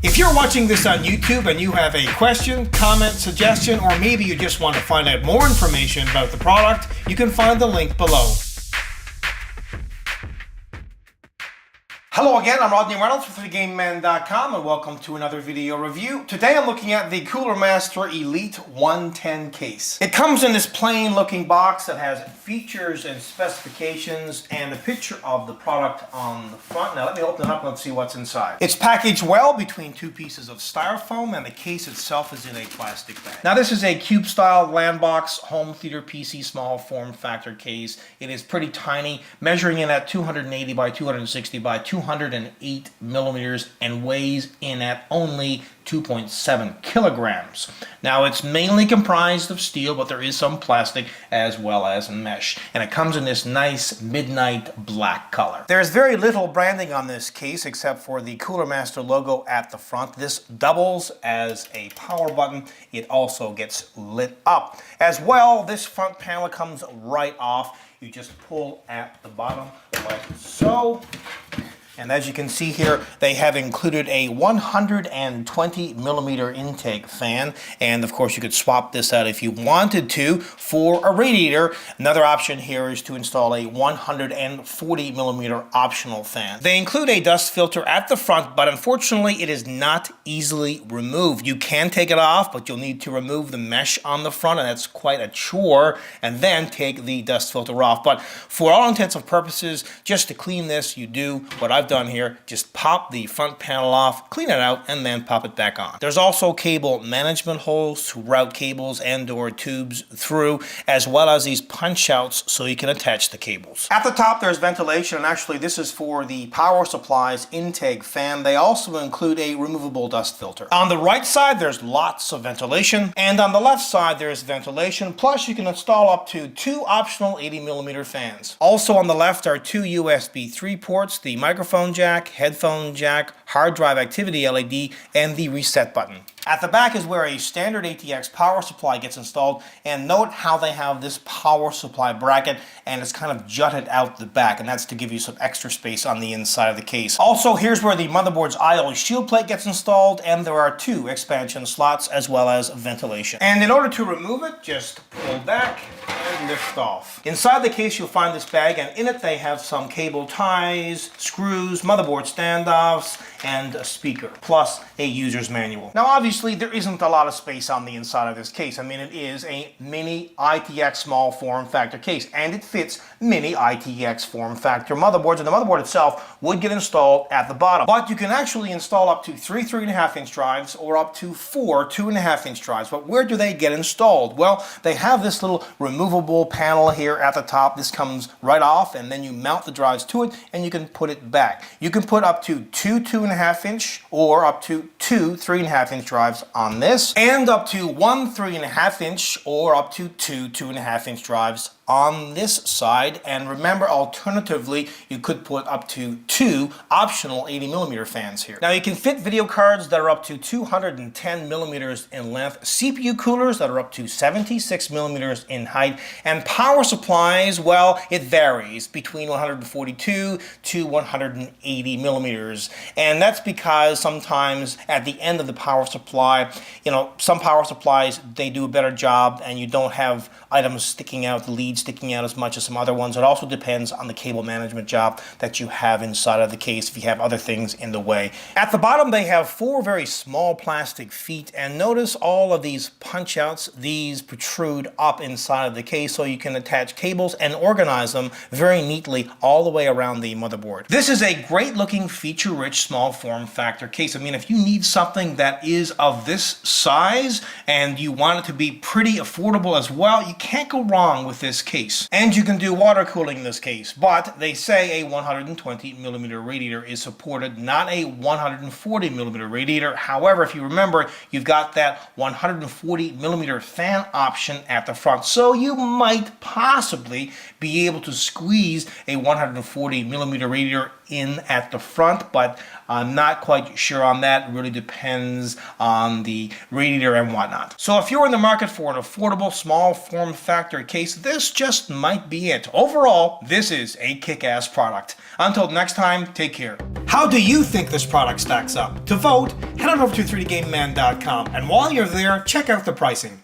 If you're watching this on YouTube and you have a question, comment, suggestion, or maybe you just want to find out more information about the product, you can find the link below. Hello again, I'm Rodney Reynolds from TheGameMan.com and welcome to another video review. Today I'm looking at the Cooler Master Elite 110 case. It comes in this plain looking box that has features and specifications and a picture of the product on the front. Now let me open it up and let's see what's inside. It's packaged well between two pieces of styrofoam and the case itself is in a plastic bag. Now this is a cube style Landbox home theater PC small form factor case. It is pretty tiny, measuring in at 280 by 260 by 208 millimeters and weighs in at only 2.7 kilograms. Now it's mainly comprised of steel, but there is some plastic as well as mesh. And it comes in this nice midnight black color. There's very little branding on this case except for the Cooler Master logo at the front. This doubles as a power button. It also gets lit up. As well, this front panel comes right off. You just pull at the bottom like so. And as you can see here, they have included a 120 millimeter intake fan. And of course, you could swap this out if you wanted to for a radiator. Another option here is to install a 140 millimeter optional fan. They include a dust filter at the front, but unfortunately, it is not easily removed. You can take it off, but you'll need to remove the mesh on the front, and that's quite a chore, and then take the dust filter off. But for all intents and purposes, just to clean this, you do what I've done here, just pop the front panel off, clean it out, and then pop it back on. There's also cable management holes to route cables and or tubes through, as well as these punch outs so you can attach the cables. At the top there's ventilation, and actually this is for the power supply's intake fan. They also include a removable dust filter. On the right side there's lots of ventilation, and on the left side there's ventilation, plus you can install up to 2 optional 80 millimeter fans. Also on the left are 2 USB 3 ports, the microphone jack, headphone jack, hard drive activity LED, and the reset button. At the back is where a standard ATX power supply gets installed, and note how they have this power supply bracket and it's kind of jutted out the back, and that's to give you some extra space on the inside of the case. Also, here's where the motherboard's I/O shield plate gets installed, and there are 2 expansion slots as well as ventilation. And in order to remove it, just pull back and lift off. Inside the case you'll find this bag, and in it they have some cable ties, screws, motherboard standoffs, and a speaker, plus a user's manual. Now obviously there isn't a lot of space on the inside of this case. I mean, it is a mini-ITX small form factor case, and it fits mini-ITX form factor motherboards, and the motherboard itself would get installed at the bottom. But you can actually install up to 3 3.5 inch drives or up to 4 2.5 inch drives. But where do they get installed? Well, they have this little removable panel here at the top. This comes right off, and then you mount the drives to it and you can put it back. You can put up to 2 2.5 inch or up to 2 3.5 inch drives on this, and up to 1 3.5 inch or up to 2 2.5 inch drives on this side. And remember, alternatively, you could put up to 2 optional 80 millimeter fans here. Now you can fit video cards that are up to 210 millimeters in length, CPU coolers that are up to 76 millimeters in height, and power supplies, well, it varies between 142 to 180 millimeters. And that's because sometimes at the end of the power supply, some power supplies, they do a better job and you don't have items sticking out, the leads sticking out as much as some other ones. It also depends on the cable management job that you have inside of the case, if you have other things in the way. At the bottom they have 4 very small plastic feet, and notice all of these punch outs, these protrude up inside of the case so you can attach cables and organize them very neatly all the way around the motherboard. This is a great looking feature-rich small form factor case. I mean, if you need something that is of this size and you want it to be pretty affordable as well, you can't go wrong with this case. And you can do water cooling in this case, but they say a 120 millimeter radiator is supported, not a 140 millimeter radiator. However, if you remember, you've got that 140 millimeter fan option at the front, so you might possibly be able to squeeze a 140 millimeter radiator in at the front, but I'm not quite sure on that. It really depends on the radiator and whatnot. So if you're in the market for an affordable small form factor case, this just might be it. Overall, this is a kick-ass product. Until next time, take care. How do you think this product stacks up? To vote, head on over to 3dgameman.com, and while you're there, check out the pricing.